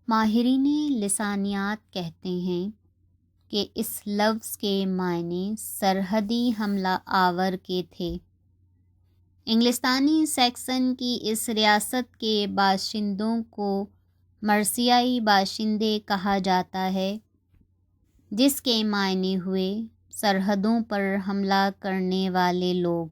ماہرین لسانیات کہتے ہیں کہ اس لفظ کے معنی سرحدی حملہ آور کے تھے۔ انگلستانی سیکسن کی اس ریاست کے باشندوں کو مرثیائی باشندے کہا جاتا ہے، جس کے معنی ہوئے سرحدوں پر حملہ کرنے والے لوگ۔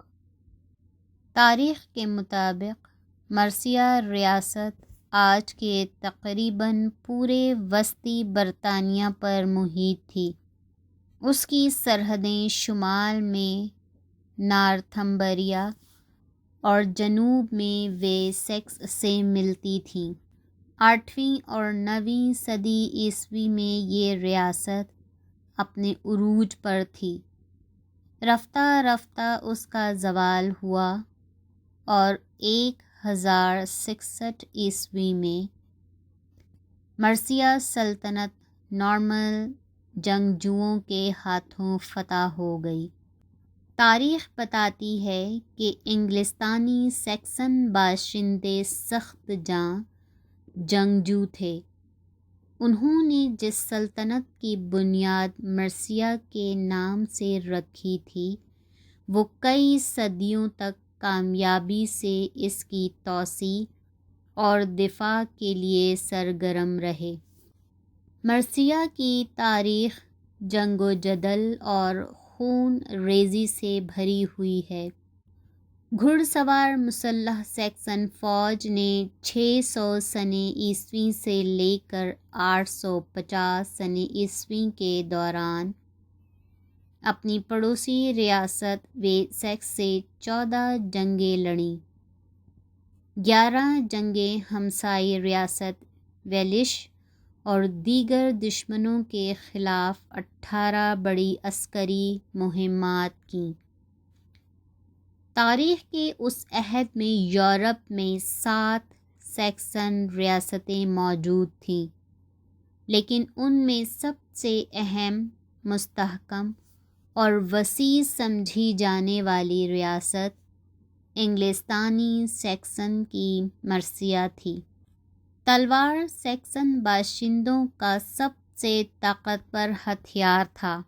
تاریخ کے مطابق مرثیہ ریاست آج کے تقریباً پورے وسطی برطانیہ پر محیط تھی۔ اس کی سرحدیں شمال میں نارتھمبریا اور جنوب میں ویسیکس سے ملتی تھیں۔ 8ویں اور 9ویں صدی عیسوی میں یہ ریاست اپنے عروج پر تھی۔ رفتہ رفتہ اس کا زوال ہوا اور 1066 عیسوی میں مرثیہ سلطنت نارمن جنگجوؤں کے ہاتھوں فتح ہو گئی۔ تاریخ بتاتی ہے کہ انگلستانی سیکسن باشندے سخت جاں جنگجو تھے۔ انہوں نے جس سلطنت کی بنیاد مرثیہ کے نام سے رکھی تھی، وہ کئی صدیوں تک کامیابی سے اس کی توسیع اور دفاع کے لیے سرگرم رہے۔ مرثیہ کی تاریخ جنگ و جدل اور خون ریزی سے بھری ہوئی ہے۔ گھڑ سوار مسلح سیکسن فوج نے 600 سنہ عیسوی سے لے کر 850 سنہ عیسوی کے دوران اپنی پڑوسی ریاست ویسیکس سے 14 جنگیں لڑیں۔ 11 جنگیں ہمسائے ریاست ویلش اور دیگر دشمنوں کے خلاف 18 بڑی عسکری مہمات کیں۔ تاریخ کے اس عہد میں یورپ میں 7 سیکسن ریاستیں موجود تھیں، لیکن ان میں سب سے اہم، مستحکم اور وسیع سمجھی جانے والی ریاست انگلستانی سیکسن کی مرثیہ تھی۔ تلوار سیکسن باشندوں کا سب سے طاقتور ہتھیار تھا۔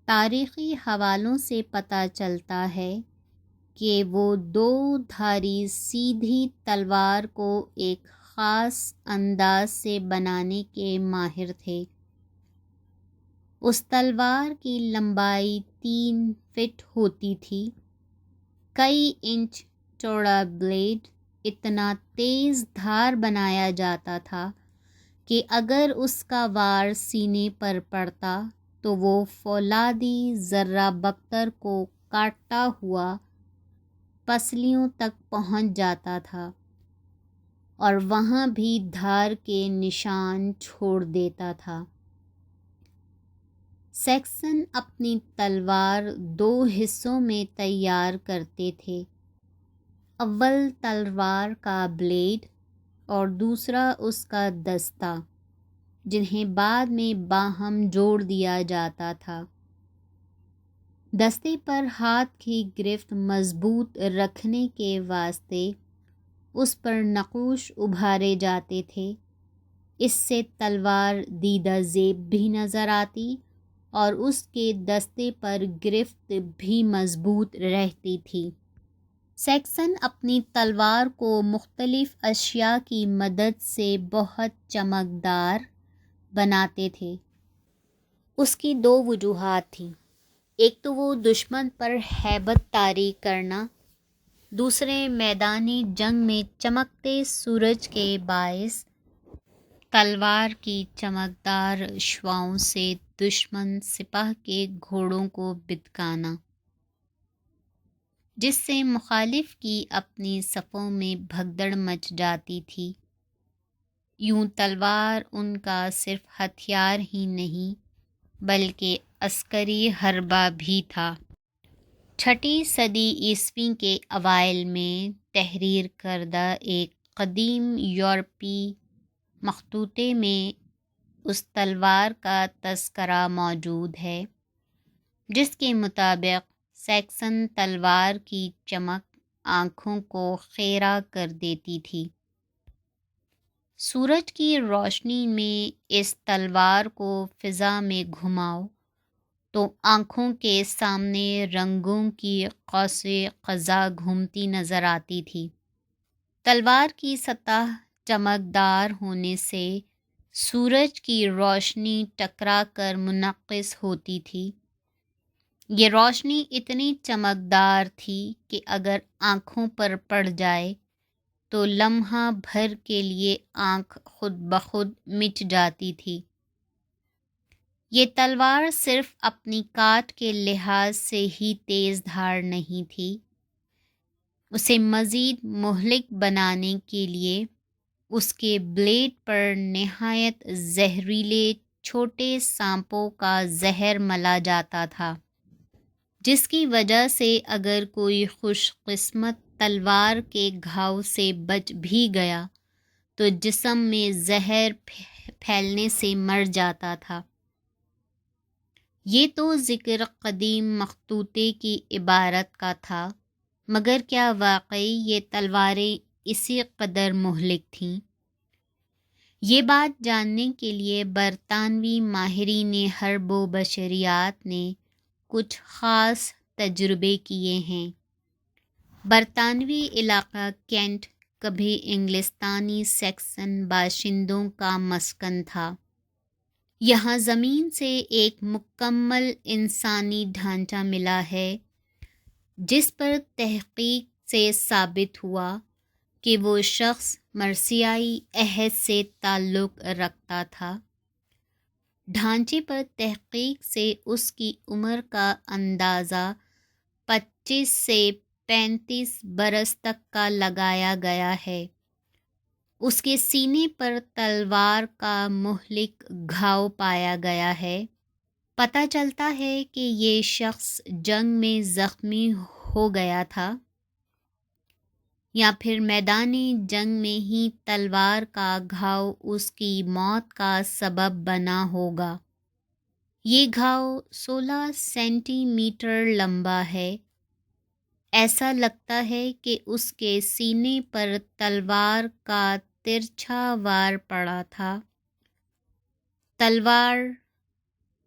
تاریخی حوالوں سے پتہ چلتا ہے کہ وہ 2 دھاری سیدھی تلوار کو ایک خاص انداز سے بنانے کے ماہر تھے۔ اس تلوار کی لمبائی 3 فٹ ہوتی تھی۔ کئی انچ چوڑا بلیڈ اتنا تیز دھار بنایا جاتا تھا کہ اگر اس کا وار سینے پر پڑتا تو وہ فولادی ذرہ بکتر کو کاٹتا ہوا پسلیوں تک پہنچ جاتا تھا اور وہاں بھی دھار کے نشان چھوڑ دیتا تھا۔ سیکسن اپنی تلوار 2 حصوں میں تیار کرتے تھے، اول تلوار کا بلیڈ اور دوسرا اس کا دستہ، جنہیں بعد میں باہم جوڑ دیا جاتا تھا۔ دستے پر ہاتھ کی گرفت مضبوط رکھنے کے واسطے اس پر نقوش ابھارے جاتے تھے۔ اس سے تلوار دیدہ زیب بھی نظر آتی اور اس کے دستے پر گرفت بھی مضبوط رہتی تھی۔ سیکسن اپنی تلوار کو مختلف اشیاء کی مدد سے بہت چمکدار بناتے تھے۔ اس کی 2 وجوہات تھیں، ایک تو وہ دشمن پر ہیبت طاری کرنا، دوسرے میدان جنگ میں چمکتے سورج کے باعث تلوار کی چمکدار شعاعوں سے دشمن سپاہ کے گھوڑوں کو بھٹکانا، جس سے مخالف کی اپنی صفوں میں بھگدڑ مچ جاتی تھی۔ یوں تلوار ان کا صرف ہتھیار ہی نہیں بلکہ عسکری حربہ بھی تھا۔ 6 صدی عیسوی کے اوائل میں تحریر کردہ ایک قدیم یورپی مخطوطے میں اس تلوار کا تذکرہ موجود ہے، جس کے مطابق سیکسن تلوار کی چمک آنکھوں کو خیرہ کر دیتی تھی۔ سورج کی روشنی میں اس تلوار کو فضا میں گھماؤ تو آنکھوں کے سامنے رنگوں کی قوس قزح گھومتی نظر آتی تھی۔ تلوار کی سطح چمکدار ہونے سے سورج کی روشنی ٹکرا کر منعکس ہوتی تھی۔ یہ روشنی اتنی چمکدار تھی کہ اگر آنکھوں پر پڑ جائے تو لمحہ بھر کے لیے آنکھ خود بخود مٹ جاتی تھی۔ یہ تلوار صرف اپنی کاٹ کے لحاظ سے ہی تیز دھار نہیں تھی، اسے مزید مہلک بنانے کے لیے اس کے بلیڈ پر نہایت زہریلے چھوٹے سانپوں کا زہر ملا جاتا تھا، جس کی وجہ سے اگر کوئی خوش قسمت تلوار کے گھاؤ سے بچ بھی گیا تو جسم میں زہر پھیلنے سے مر جاتا تھا۔ یہ تو ذکر قدیم مخطوطے کی عبارت کا تھا، مگر کیا واقعی یہ تلواریں اسی قدر مہلک تھیں؟ یہ بات جاننے کے لیے برطانوی ماہرین حرب و بشریات نے کچھ خاص تجربے کیے ہیں۔ برطانوی علاقہ کینٹ کبھی انگلستانی سیکسن باشندوں کا مسکن تھا۔ یہاں زمین سے ایک مکمل انسانی ڈھانچہ ملا ہے، جس پر تحقیق سے ثابت ہوا کہ وہ شخص مرثیائی عہد سے تعلق رکھتا تھا۔ ڈھانچے پر تحقیق سے اس کی عمر کا اندازہ 25 سے 35 برس تک کا لگایا گیا ہے۔ اس کے سینے پر تلوار کا مہلک گھاؤ پایا گیا ہے۔ پتہ چلتا ہے کہ یہ شخص جنگ میں زخمی ہو گیا تھا یا پھر میدان جنگ میں ہی تلوار کا گھاؤ اس کی موت کا سبب بنا ہوگا۔ یہ گھاؤ 16 سینٹی میٹر لمبا ہے۔ ایسا لگتا ہے کہ اس کے سینے پر تلوار کا ترچھا وار پڑا تھا۔ تلوار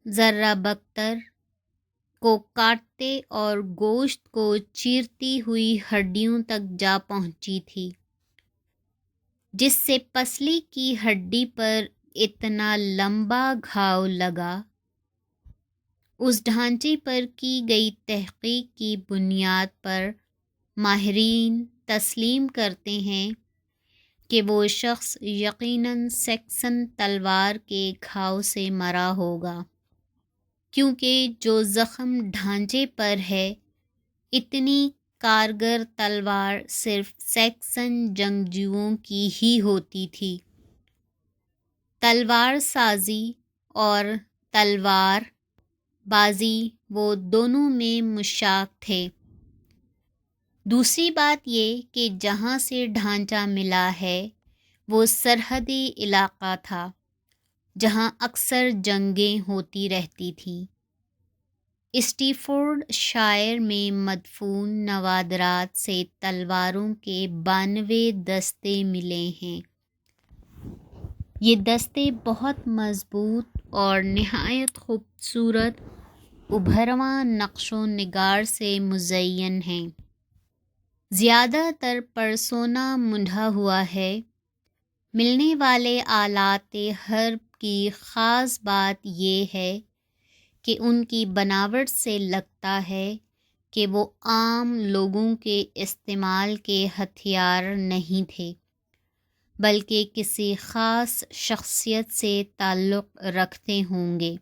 ذرہ بکتر کو کاٹتے اور گوشت کو چیرتی ہوئی ہڈیوں تک جا پہنچی تھی، جس سے پسلی کی ہڈی پر اتنا لمبا گھاؤ لگا۔ اس ڈھانچے پر کی گئی تحقیق کی بنیاد پر ماہرین تسلیم کرتے ہیں کہ وہ شخص یقیناً سیکسن تلوار کے گھاؤ سے مرا ہوگا، کیونکہ جو زخم ڈھانچے پر ہے، اتنی کارگر تلوار صرف سیکسن جنگجوؤں کی ہی ہوتی تھی۔ تلوار سازی اور تلوار بازی وہ دونوں میں مشترک تھے۔ دوسری بات یہ کہ جہاں سے ڈھانچہ ملا ہے وہ سرحدی علاقہ تھا، جہاں اکثر جنگیں ہوتی رہتی تھیں۔ اسٹیفورڈ شائر میں مدفون نوادرات سے تلواروں کے 92 دستے ملے ہیں۔ یہ دستے بہت مضبوط اور نہایت خوبصورت ابھرواں نقش و نگار سے مزین ہیں۔ زیادہ تر پر سونا مڈھا ہوا ہے۔ ملنے والے آلات حرب کی خاص بات یہ ہے کہ ان کی بناوٹ سے لگتا ہے کہ وہ عام لوگوں کے استعمال کے ہتھیار نہیں تھے، بلکہ کسی خاص شخصیت سے تعلق رکھتے ہوں گے۔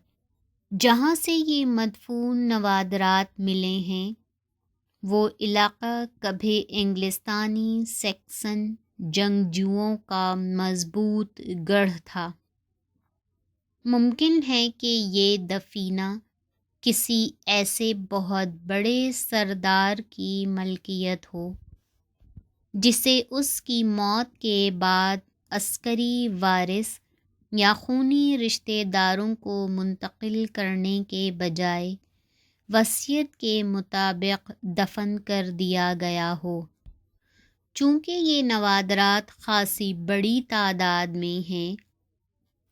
جہاں سے یہ مدفون نوادرات ملے ہیں، وہ علاقہ کبھی انگلستانی سیکسن جنگجوؤں کا مضبوط گڑھ تھا۔ ممکن ہے کہ یہ دفینہ کسی ایسے بہت بڑے سردار کی ملکیت ہو، جسے اس کی موت کے بعد عسکری وارث یا خونی رشتہ داروں کو منتقل کرنے کے بجائے وصیت کے مطابق دفن کر دیا گیا ہو۔ چونکہ یہ نوادرات خاصی بڑی تعداد میں ہیں،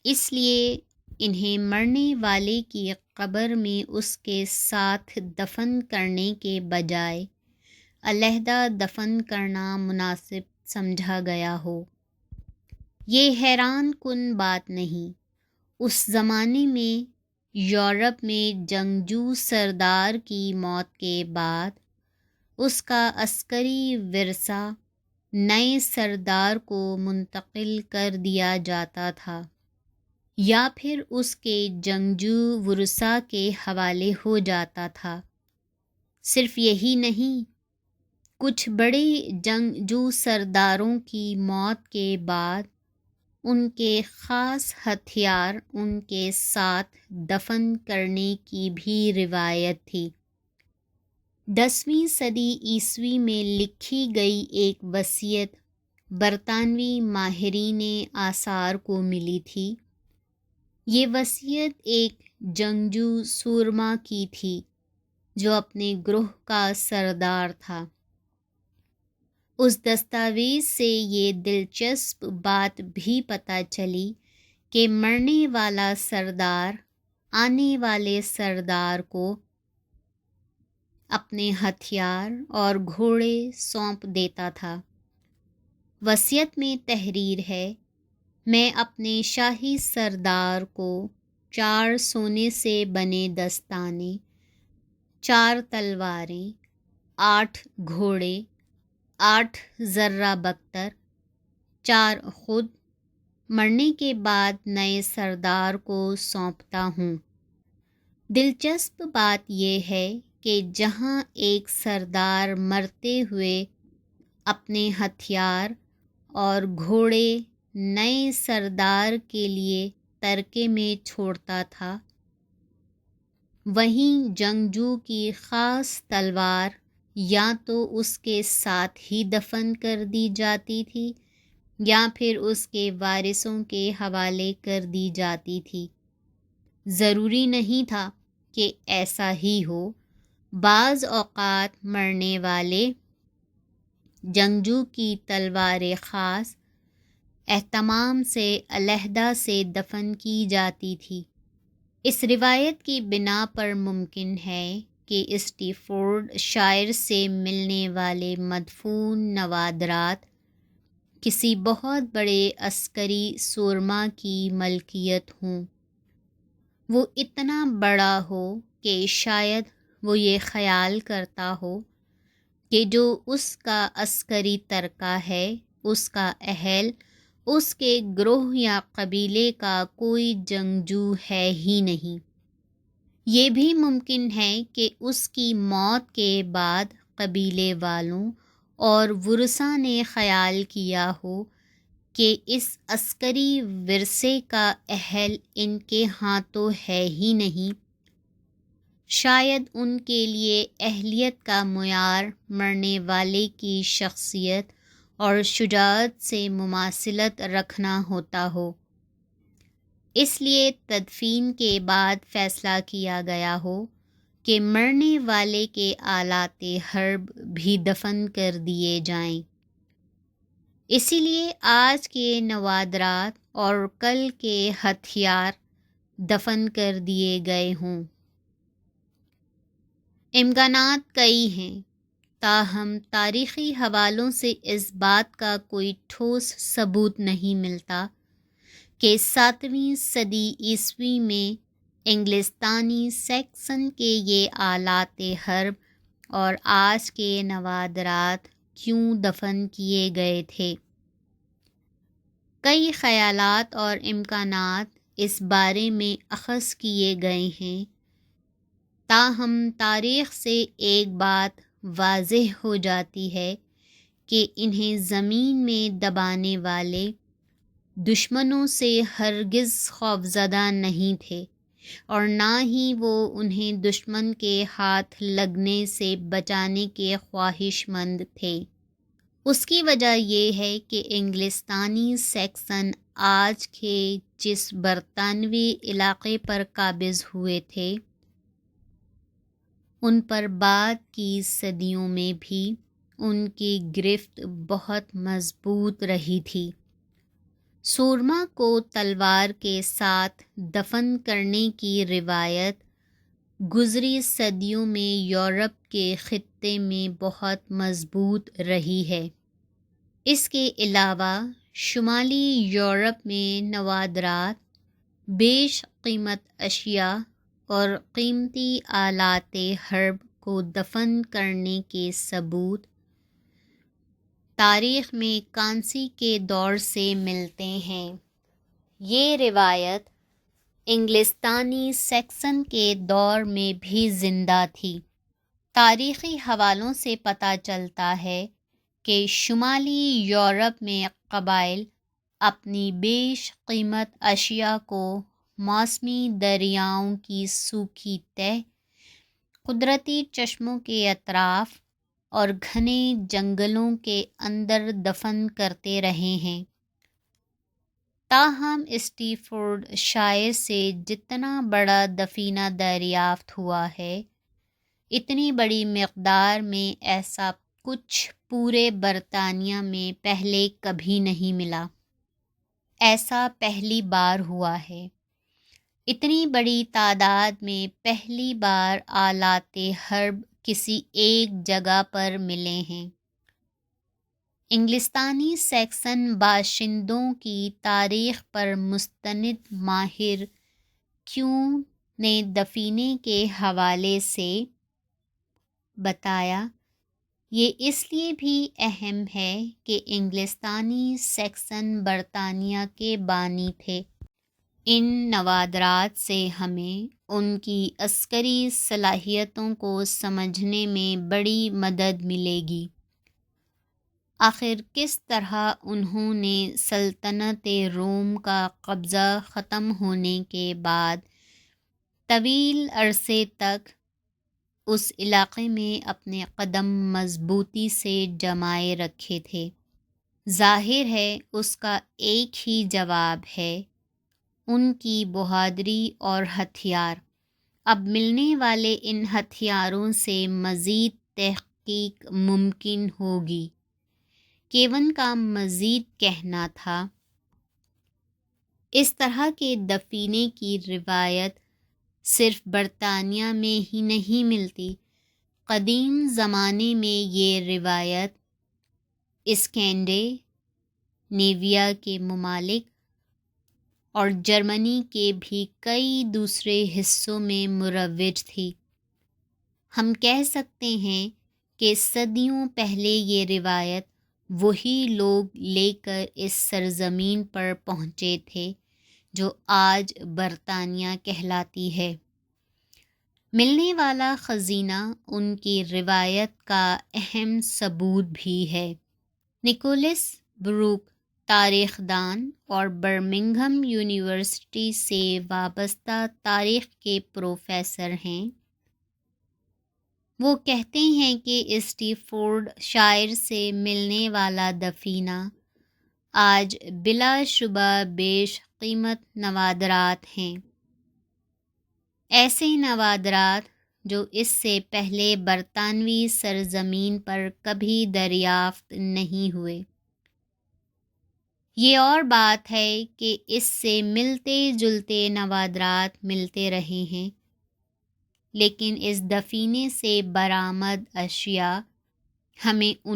اس لیے انہیں مرنے والے کی قبر میں اس کے ساتھ دفن کرنے کے بجائے علیحدہ دفن کرنا مناسب سمجھا گیا ہو۔ یہ حیران کن بات نہیں، اس زمانے میں یورپ میں جنگجو سردار کی موت کے بعد اس کا عسکری ورثہ نئے سردار کو منتقل کر دیا جاتا تھا یا پھر اس کے جنگجو ورثاء کے حوالے ہو جاتا تھا۔ صرف یہی نہیں، کچھ بڑے جنگجو سرداروں کی موت کے بعد ان کے خاص ہتھیار ان کے ساتھ دفن کرنے کی بھی روایت تھی۔ 10ویں صدی عیسوی میں لکھی گئی ایک وصیت برطانوی ماہرین آثار کو ملی تھی۔ یہ وصیت ایک جنگجو سورما کی تھی جو اپنے گروہ کا سردار تھا۔ اس دستاویز سے یہ دلچسپ بات بھی پتہ چلی کہ مرنے والا سردار آنے والے سردار کو اپنے ہتھیار اور گھوڑے سونپ دیتا تھا۔ وصیت میں تحریر ہے: میں اپنے شاہی سردار کو 4 سونے سے بنے دستانے، 4 تلواریں، 8 گھوڑے، 8 زرہ بختر، 4 خود مرنے کے بعد نئے سردار کو سونپتا ہوں۔ دلچسپ بات یہ ہے کہ جہاں ایک سردار مرتے ہوئے اپنے ہتھیار اور گھوڑے نئے سردار کے لیے ترکے میں چھوڑتا تھا، وہیں جنگجو کی خاص تلوار یا تو اس کے ساتھ ہی دفن کر دی جاتی تھی یا پھر اس کے وارثوں کے حوالے کر دی جاتی تھی۔ ضروری نہیں تھا کہ ایسا ہی ہو، بعض اوقات مرنے والے جنگجو کی تلوار خاص اہتمام سے علیحدہ سے دفن کی جاتی تھی۔ اس روایت کی بنا پر ممکن ہے کہ اسٹیفورڈ شائر سے ملنے والے مدفون نوادرات کسی بہت بڑے عسکری سورما کی ملکیت ہوں۔ وہ اتنا بڑا ہو کہ شاید وہ یہ خیال کرتا ہو کہ جو اس کا عسکری ترکہ ہے، اس کا اہل، اس کے گروہ یا قبیلے کا کوئی جنگجو ہے ہی نہیں۔ یہ بھی ممکن ہے کہ اس کی موت کے بعد قبیلے والوں اور ورثاء نے خیال کیا ہو کہ اس عسکری ورثے کا اہل ان کے ہاں تو ہے ہی نہیں۔ شاید ان کے لیے اہلیت کا معیار مرنے والے کی شخصیت اور شجاعت سے مماثلت رکھنا ہوتا ہو، اس لیے تدفین کے بعد فیصلہ کیا گیا ہو کہ مرنے والے کے آلات حرب بھی دفن کر دیے جائیں۔ اسی لیے آج کے نوادرات اور کل کے ہتھیار دفن کر دیے گئے ہوں۔ امکانات کئی ہیں، تاہم تاریخی حوالوں سے اس بات کا کوئی ٹھوس ثبوت نہیں ملتا کہ 7ویں صدی عیسوی میں انگلستانی سیکسن کے یہ آلات حرب اور آج کے نوادرات کیوں دفن کیے گئے تھے۔ کئی خیالات اور امکانات اس بارے میں اخذ کیے گئے ہیں، تاہم تاریخ سے ایک بات واضح ہو جاتی ہے کہ انہیں زمین میں دبانے والے دشمنوں سے ہرگز خوفزدہ نہیں تھے اور نہ ہی وہ انہیں دشمن کے ہاتھ لگنے سے بچانے کے خواہش مند تھے۔ اس کی وجہ یہ ہے کہ انگلستانی سیکسن آج کے جس برطانوی علاقے پر قابض ہوئے تھے، ان پر بعد کی صدیوں میں بھی ان کی گرفت بہت مضبوط رہی تھی۔ سورما کو تلوار کے ساتھ دفن کرنے کی روایت گزری صدیوں میں یورپ کے خطے میں بہت مضبوط رہی ہے۔ اس کے علاوہ شمالی یورپ میں نوادرات، بیش قیمت اشیاء اور قیمتی آلات حرب کو دفن کرنے کے ثبوت تاریخ میں کانسی کے دور سے ملتے ہیں۔ یہ روایت انگلستانی سیکسن کے دور میں بھی زندہ تھی۔ تاریخی حوالوں سے پتہ چلتا ہے کہ شمالی یورپ میں قبائل اپنی بیش قیمت اشیاء کو موسمی دریاؤں کی سوکھی تہہ، قدرتی چشموں کے اطراف اور گھنے جنگلوں کے اندر دفن کرتے رہے ہیں۔ تاہم اسٹیفورڈ شائر سے جتنا بڑا دفینہ دریافت ہوا ہے، اتنی بڑی مقدار میں ایسا کچھ پورے برطانیہ میں پہلے کبھی نہیں ملا۔ ایسا پہلی بار ہوا ہے۔ اتنی بڑی تعداد میں پہلی بار آلات حرب کسی ایک جگہ پر ملے ہیں۔ انگلستانی سیکسن باشندوں کی تاریخ پر مستند ماہر کیوں نے دفینے کے حوالے سے بتایا، یہ اس لیے بھی اہم ہے کہ انگلستانی سیکسن برطانیہ کے بانی تھے۔ ان نوادرات سے ہمیں ان کی عسکری صلاحیتوں کو سمجھنے میں بڑی مدد ملے گی۔ آخر کس طرح انہوں نے سلطنت روم کا قبضہ ختم ہونے کے بعد طویل عرصے تک اس علاقے میں اپنے قدم مضبوطی سے جمائے رکھے تھے؟ ظاہر ہے اس کا ایک ہی جواب ہے، ان کی بہادری اور ہتھیار۔ اب ملنے والے ان ہتھیاروں سے مزید تحقیق ممکن ہوگی۔ کیون کا مزید کہنا تھا، اس طرح کے دفینے کی روایت صرف برطانیہ میں ہی نہیں ملتی۔ قدیم زمانے میں یہ روایت اسکینڈے نیویا کے ممالک اور جرمنی کے بھی کئی دوسرے حصوں میں مروج تھی۔ ہم کہہ سکتے ہیں کہ صدیوں پہلے یہ روایت وہی لوگ لے کر اس سرزمین پر پہنچے تھے جو آج برطانیہ کہلاتی ہے۔ ملنے والا خزینہ ان کی روایت کا اہم ثبوت بھی ہے۔ نکولس بروک تاریخ دان اور برمنگھم یونیورسٹی سے وابستہ تاریخ کے پروفیسر ہیں۔ وہ کہتے ہیں کہ اسٹیفورڈ شائر سے ملنے والا دفینہ آج بلا شبہ بیش قیمت نوادرات ہیں، ایسے نوادرات جو اس سے پہلے برطانوی سرزمین پر کبھی دریافت نہیں ہوئے۔ یہ اور بات ہے کہ اس سے ملتے جلتے نوادرات ملتے رہے ہیں، لیکن اس دفینے سے برآمد اشیاء ہمیں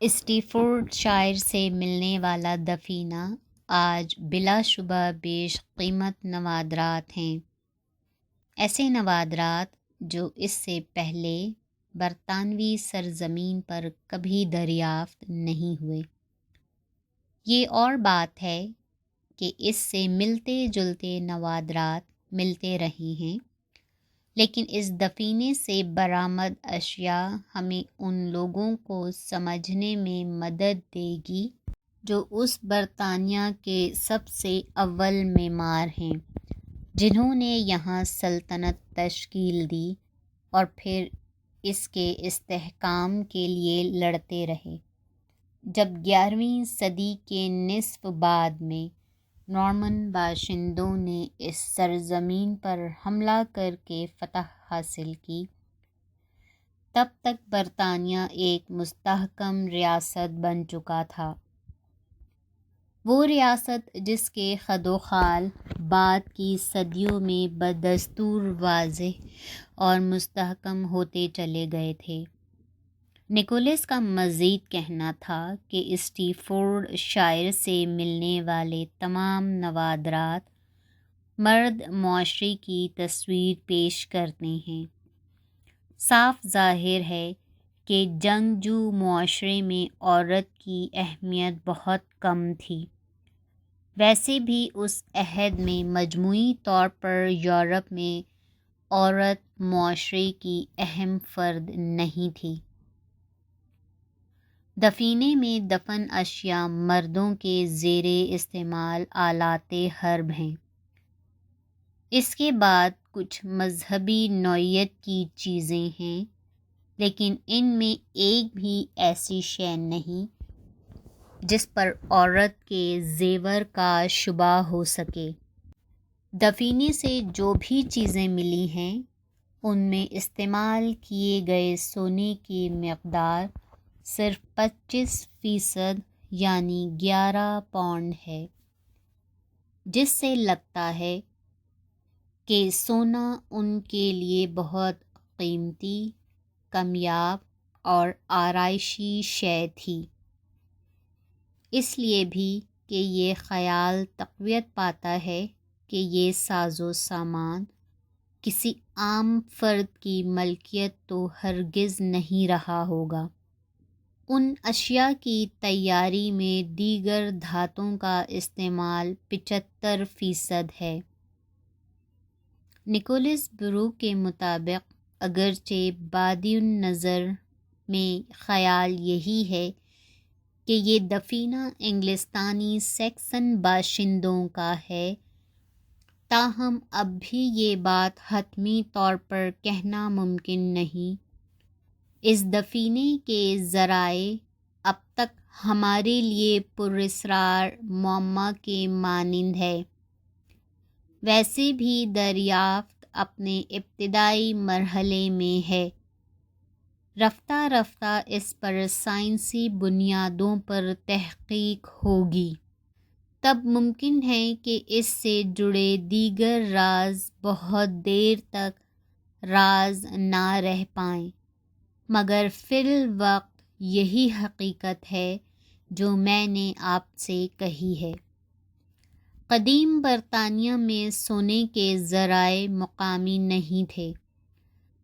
اسٹیفورڈ شائر سے ملنے والا دفینہ آج بلا شبہ بیش قیمت نوادرات ہیں، ایسے نوادرات جو اس سے پہلے برطانوی سرزمین پر کبھی دریافت نہیں ہوئے۔ یہ اور بات ہے کہ اس سے ملتے جلتے نوادرات ملتے رہے ہیں، لیکن اس دفینے سے برآمد اشیاء ہمیں ان لوگوں کو سمجھنے میں مدد دے گی جو اس برطانیہ کے سب سے اول معمار ہیں، جنہوں نے یہاں سلطنت تشکیل دی اور پھر اس کے استحکام کے لیے لڑتے رہے۔ جب 11ویں صدی کے نصف بعد میں نارمن باشندوں نے اس سرزمین پر حملہ کر کے فتح حاصل کی، تب تک برطانیہ ایک مستحکم ریاست بن چکا تھا، وہ ریاست جس کے خد و خال بعد کی صدیوں میں بدستور واضح اور مستحکم ہوتے چلے گئے تھے۔ نکولس کا مزید کہنا تھا کہ اسٹیفورڈ شائر سے ملنے والے تمام نوادرات مرد معاشرے کی تصویر پیش کرتے ہیں۔ صاف ظاہر ہے کہ جنگجو معاشرے میں عورت کی اہمیت بہت کم تھی۔ ویسے بھی اس عہد میں مجموعی طور پر یورپ میں عورت معاشرے کی اہم فرد نہیں تھی۔ دفینے میں دفن اشیاء مردوں کے زیر استعمال آلات حرب ہیں۔ اس کے بعد کچھ مذہبی نوعیت کی چیزیں ہیں، لیکن ان میں ایک بھی ایسی شے نہیں جس پر عورت کے زیور کا شبہ ہو سکے۔ دفینے سے جو بھی چیزیں ملی ہیں ان میں استعمال کیے گئے سونے کی مقدار صرف 25% یعنی 11 پاؤنڈ ہے، جس سے لگتا ہے کہ سونا ان کے لیے بہت قیمتی، کمیاب اور آرائشی شے تھی۔ اس لیے بھی کہ یہ خیال تقویت پاتا ہے کہ یہ ساز و سامان کسی عام فرد کی ملکیت تو ہرگز نہیں رہا ہوگا۔ ان اشیاء کی تیاری میں دیگر دھاتوں کا استعمال 75% ہے۔ نکولس برو کے مطابق اگرچہ بادی النظر میں خیال یہی ہے کہ یہ دفینہ انگلستانی سیکسن باشندوں کا ہے، تاہم اب بھی یہ بات حتمی طور پر کہنا ممکن نہیں۔ اس دفینے کے ذرائع اب تک ہمارے لیے پراسرار معمہ کے مانند ہے۔ ویسے بھی دریافت اپنے ابتدائی مرحلے میں ہے، رفتہ رفتہ اس پر سائنسی بنیادوں پر تحقیق ہوگی، تب ممکن ہے کہ اس سے جڑے دیگر راز بہت دیر تک راز نہ رہ پائیں، مگر فی الوقت یہی حقیقت ہے جو میں نے آپ سے کہی ہے۔ قدیم برطانیہ میں سونے کے ذرائع مقامی نہیں تھے۔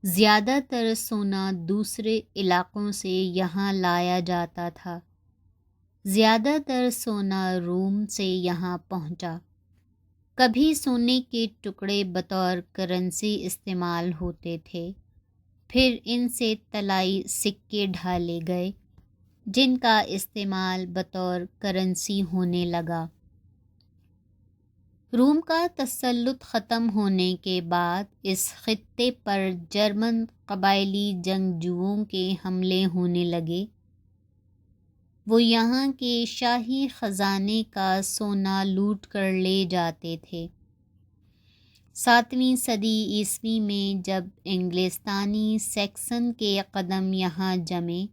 زیادہ تر سونا دوسرے علاقوں سے یہاں لایا جاتا تھا۔ زیادہ تر سونا روم سے یہاں پہنچا۔ کبھی سونے کے ٹکڑے بطور کرنسی استعمال ہوتے تھے، پھر ان سے طلائی سکے ڈھالے گئے جن کا استعمال بطور کرنسی ہونے لگا۔ روم کا تسلط ختم ہونے کے بعد اس خطے پر جرمن قبائلی جنگجوؤں کے حملے ہونے لگے۔ وہ یہاں کے شاہی خزانے کا سونا لوٹ کر لے جاتے تھے۔ 7ویں صدی عیسوی میں جب انگلستانی سیکسن کے قدم یہاں جمے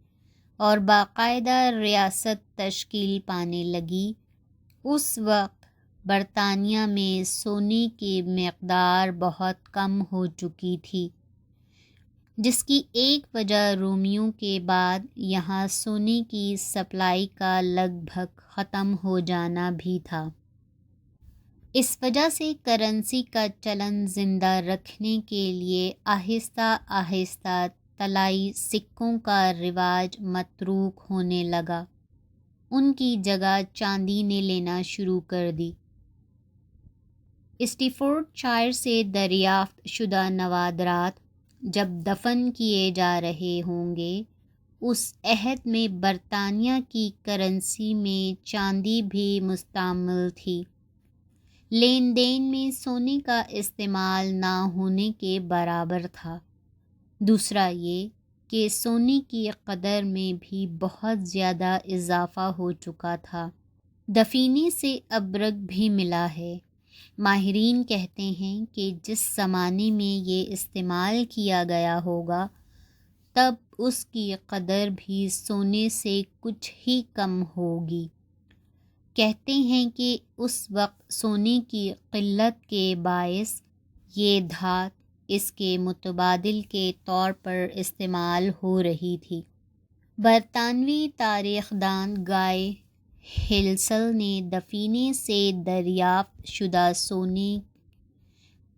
اور باقاعدہ ریاست تشکیل پانے لگی، اس وقت برطانیہ میں سونے کی مقدار بہت کم ہو چکی تھی، جس کی ایک وجہ رومیوں کے بعد یہاں سونے کی سپلائی کا لگ بھگ ختم ہو جانا بھی تھا۔ اس وجہ سے کرنسی کا چلن زندہ رکھنے کے لیے آہستہ آہستہ طلائی سکوں کا رواج متروک ہونے لگا، ان کی جگہ چاندی نے لینا شروع کر دی۔ اسٹیفورڈ شائر سے دریافت شدہ نوادرات جب دفن کیے جا رہے ہوں گے، اس عہد میں برطانیہ کی کرنسی میں چاندی بھی مستعمل تھی۔ لین دین میں سونے کا استعمال نہ ہونے کے برابر تھا۔ دوسرا یہ کہ سونے کی قدر میں بھی بہت زیادہ اضافہ ہو چکا تھا۔ دفینے سے ابرک بھی ملا ہے۔ ماہرین کہتے ہیں کہ جس زمانے میں یہ استعمال کیا گیا ہوگا تب اس کی قدر بھی سونے سے کچھ ہی کم ہوگی۔ کہتے ہیں کہ اس وقت سونے کی قلت کے باعث یہ دھات اس کے متبادل کے طور پر استعمال ہو رہی تھی۔ برطانوی تاریخ دان گائے ہلسل نے دفینے سے دریافت شدہ سونے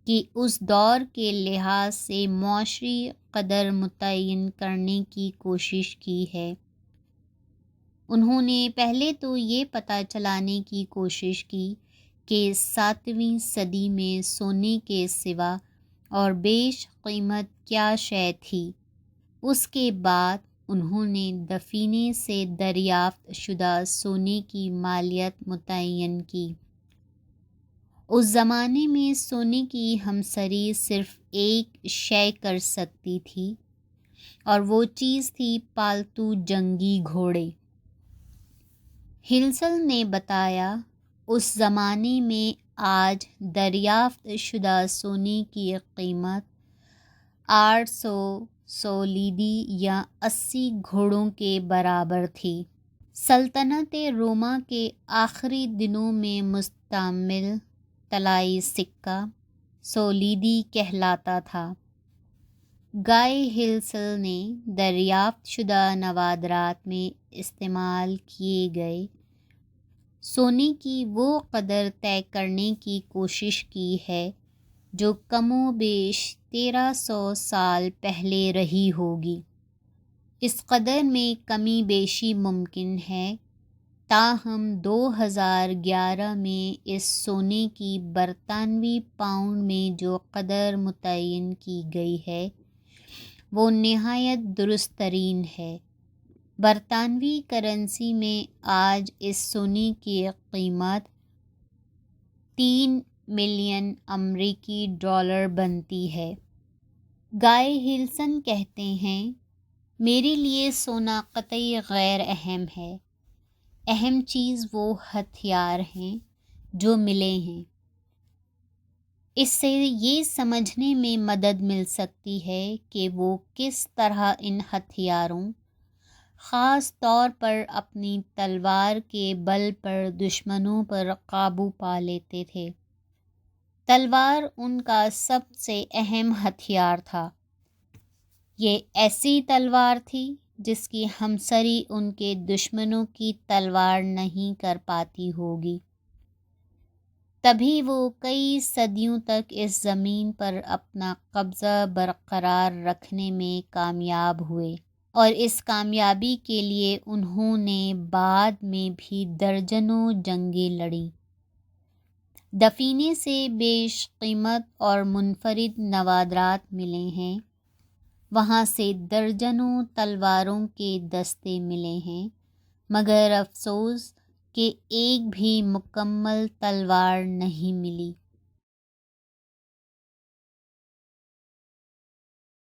کی اس دور کے لحاظ سے معاشری قدر متعین کرنے کی کوشش کی ہے۔ انہوں نے پہلے تو یہ پتہ چلانے کی کوشش کی کہ 7ویں صدی میں سونے کے سوا اور بیش قیمت کیا شے تھی۔ اس کے بعد انہوں نے دفینے سے دریافت شدہ سونے کی مالیت متعین کی۔ اس زمانے میں سونے کی ہمسری صرف ایک شے کر سکتی تھی اور وہ چیز تھی پالتو جنگی گھوڑے۔ ہلسل نے بتایا اس زمانے میں آج دریافت شدہ سونے کی قیمت 800 سولیدی یا 80 گھوڑوں کے برابر تھی۔ سلطنت روما کے آخری دنوں میں مستعمل طلائی سکہ سولیدی کہلاتا تھا۔ گائے ہلسل نے دریافت شدہ نوادرات میں استعمال کیے گئے سونے کی وہ قدر طے کرنے کی کوشش کی ہے جو کم و بیش 1300 سال پہلے رہی ہوگی۔ اس قدر میں کمی بیشی ممکن ہے، تاہم 2011 میں اس سونے کی برطانوی پاؤنڈ میں جو قدر متعین کی گئی ہے وہ نہایت درست ترین ہے۔ برطانوی کرنسی میں آج اس سونے کی قیمت 3 ملین امریکی ڈالر بنتی ہے۔ گائے ہلسن کہتے ہیں، میرے لیے سونا قطعی غیر اہم ہے۔ اہم چیز وہ ہتھیار ہیں جو ملے ہیں۔ اس سے یہ سمجھنے میں مدد مل سکتی ہے کہ وہ کس طرح ان ہتھیاروں، خاص طور پر اپنی تلوار کے بل پر دشمنوں پر قابو پا لیتے تھے۔ تلوار ان کا سب سے اہم ہتھیار تھا۔ یہ ایسی تلوار تھی جس کی ہمسری ان کے دشمنوں کی تلوار نہیں کر پاتی ہوگی۔ تبھی وہ کئی صدیوں تک اس زمین پر اپنا قبضہ برقرار رکھنے میں کامیاب ہوئے، اور اس کامیابی کے لیے انہوں نے بعد میں بھی درجنوں جنگیں لڑیں۔ دفینے سے بیش قیمت اور منفرد نوادرات ملے ہیں، وہاں سے درجنوں تلواروں کے دستے ملے ہیں، مگر افسوس کہ ایک بھی مکمل تلوار نہیں ملی۔